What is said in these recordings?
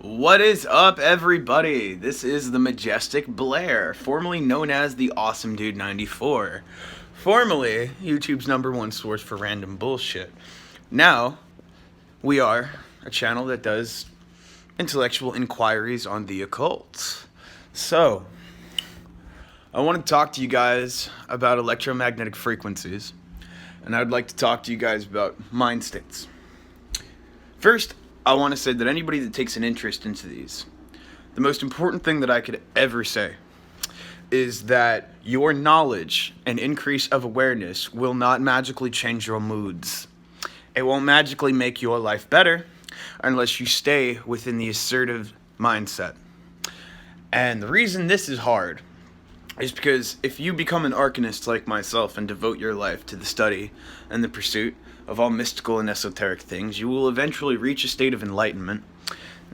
What is up, everybody? This is the Majestic Blair, formerly known as the Awesome Dude 94, formerly YouTube's #1 source for random bullshit. Now, we are a channel that does intellectual inquiries on the occult. So, I want to talk to you guys about electromagnetic frequencies, and I'd like to talk to you guys about mind states. First, I want to say that anybody that takes an interest into these, the most important thing that I could ever say is that your knowledge and increase of awareness will not magically change your moods. It won't magically make your life better unless you stay within the assertive mindset. And the reason this is hard is because if you become an arcanist like myself and devote your life to the study and the pursuit of all mystical and esoteric things, you will eventually reach a state of enlightenment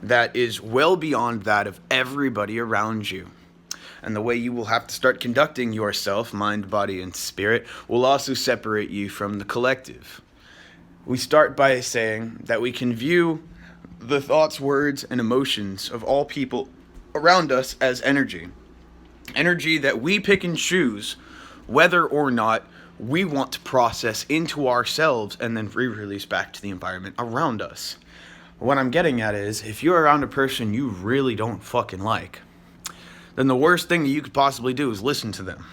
that is well beyond that of everybody around you. And the way you will have to start conducting yourself, mind, body, and spirit, will also separate you from the collective. We start by saying that we can view the thoughts, words, and emotions of all people around us as energy. Energy that we pick and choose whether or not we want to process into ourselves and then re-release back to the environment around us. What I'm getting at is, if you're around a person you really don't fucking like, then the worst thing that you could possibly do is listen to them.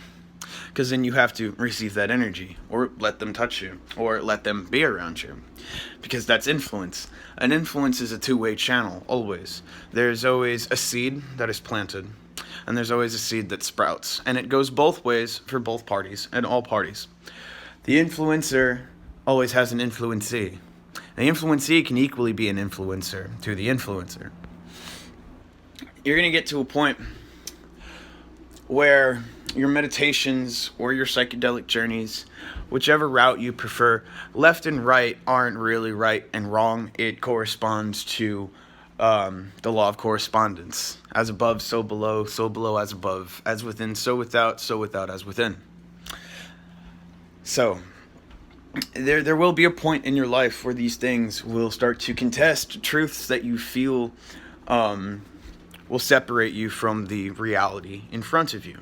Because then you have to receive that energy, or let them touch you, or let them be around you. Because that's influence. An influence is a two-way channel, always. There's always a seed that is planted, and there's always a seed that sprouts. And it goes both ways for both parties, and all parties. The influencer always has an influencee. The influencee can equally be an influencer to the influencer. You're going to get to a point where your meditations or your psychedelic journeys, whichever route you prefer, left and right aren't really right and wrong. It corresponds to the law of correspondence. As above, so below as above, as within, so without as within. So, there will be a point in your life where these things will start to contest truths that you feel will separate you from the reality in front of you.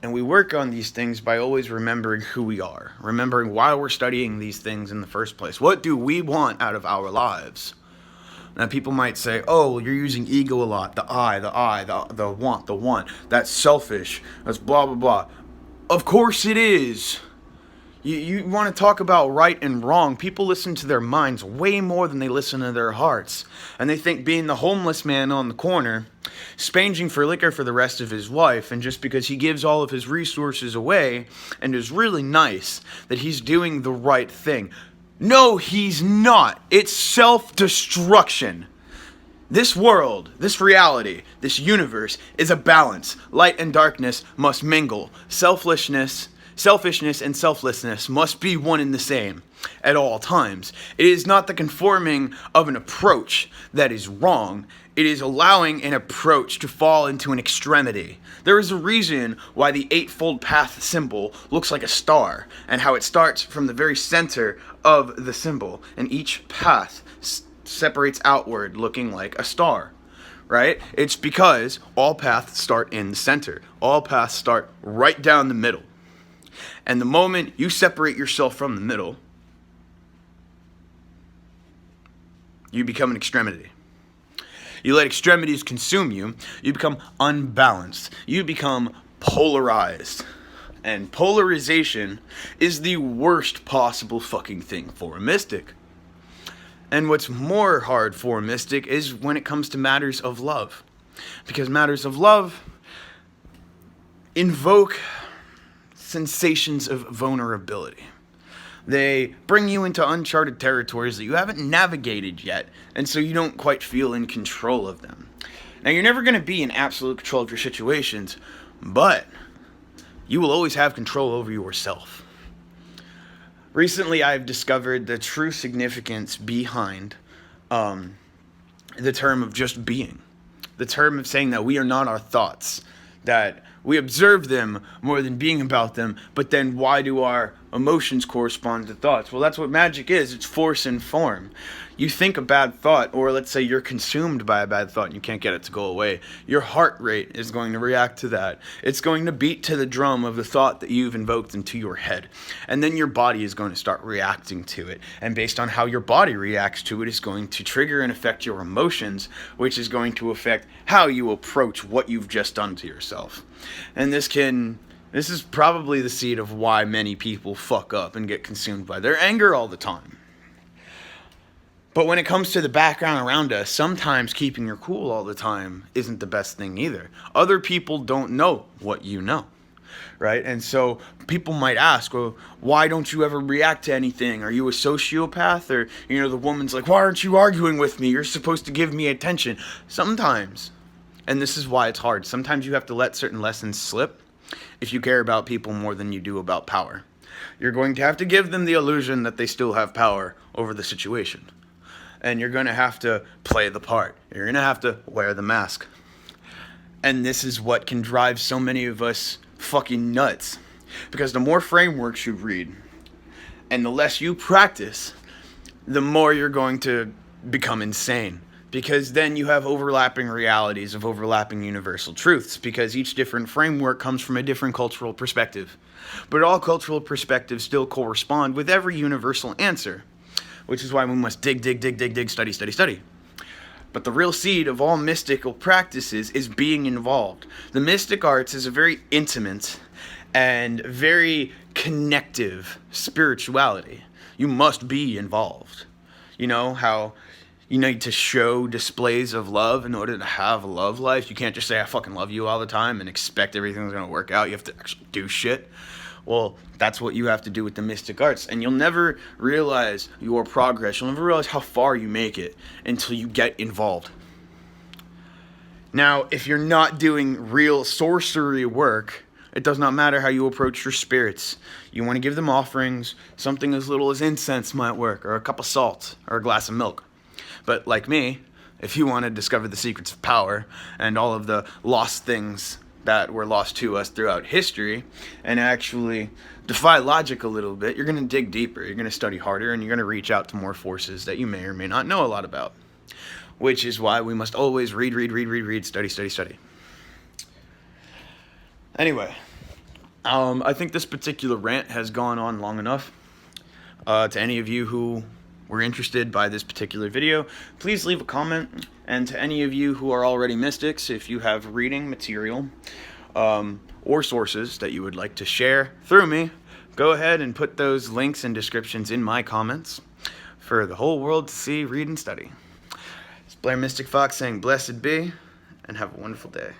And we work on these things by always remembering who we are, remembering why we're studying these things in the first place. What do we want out of our lives? Now, people might say, oh, you're using ego a lot, the want, the want, that's selfish, that's blah, blah, blah. Of course it is. You want to talk about right and wrong. People listen to their minds way more than they listen to their hearts. And they think being the homeless man on the corner, spanging for liquor for the rest of his life, and just because he gives all of his resources away and is really nice, that he's doing the right thing. No, he's not. It's self-destruction. This world, this reality, this universe is a balance. Light and darkness must mingle. Selfishness and selflessness must be one and the same at all times. It is not the conforming of an approach that is wrong. It is allowing an approach to fall into an extremity. There is a reason why the Eightfold Path symbol looks like a star, and how it starts from the very center of the symbol, and each path separates outward looking like a star. Right? It's because all paths start in the center. All paths start right down the middle. And the moment you separate yourself from the middle, you become an extremity. You let extremities consume you, you become unbalanced. You become polarized. And polarization is the worst possible fucking thing for a mystic. And what's more hard for a mystic is when it comes to matters of love. Because matters of love invoke sensations of vulnerability. They bring you into uncharted territories that you haven't navigated yet, and so you don't quite feel in control of them. Now, you're never going to be in absolute control of your situations, but you will always have control over yourself. Recently, I've discovered the true significance behind the term of just being. The term of saying that we are not our thoughts, that We observe them more than being about them, but then why do our emotions correspond to thoughts? Well, that's what magic is. It's force and form. You think a bad thought, or let's say you're consumed by a bad thought and you can't get it to go away. Your heart rate is going to react to that. It's going to beat to the drum of the thought that you've invoked into your head. And then your body is going to start reacting to it. And based on how your body reacts to it is going to trigger and affect your emotions, which is going to affect how you approach what you've just done to yourself. And this is probably the seed of why many people fuck up and get consumed by their anger all the time. But when it comes to the background around us, sometimes keeping your cool all the time isn't the best thing either. Other people don't know what you know, right? And so people might ask, well, why don't you ever react to anything? Are you a sociopath? Or, the woman's like, why aren't you arguing with me? You're supposed to give me attention. Sometimes, and this is why it's hard, sometimes you have to let certain lessons slip if you care about people more than you do about power. You're going to have to give them the illusion that they still have power over the situation. And you're going to have to play the part. You're going to have to wear the mask. And this is what can drive so many of us fucking nuts. Because the more frameworks you read, and the less you practice, the more you're going to become insane. Because then you have overlapping realities of overlapping universal truths. Because each different framework comes from a different cultural perspective. But all cultural perspectives still correspond with every universal answer. Which is why we must dig, study. But the real seed of all mystical practices is being involved. The mystic arts is a very intimate and very connective spirituality. You must be involved. You know how you need to show displays of love in order to have a love life? You can't just say, I fucking love you all the time and expect everything's going to work out. You have to actually do shit. Well, that's what you have to do with the mystic arts. And you'll never realize your progress. You'll never realize how far you make it until you get involved. Now, if you're not doing real sorcery work, it does not matter how you approach your spirits. You want to give them offerings. Something as little as incense might work, or a cup of salt, or a glass of milk. But like me, if you want to discover the secrets of power and all of the lost things that were lost to us throughout history and actually defy logic a little bit, you're going to dig deeper, you're going to study harder, and you're going to reach out to more forces that you may or may not know a lot about. Which is why we must always read, study. Anyway, I think this particular rant has gone on long enough. To any of you who were interested by this particular video, please leave a comment. And to any of you who are already mystics, if you have reading material or sources that you would like to share through me, go ahead and put those links and descriptions in my comments for the whole world to see, read, and study. It's Blair Mystic Fox saying blessed be, and have a wonderful day.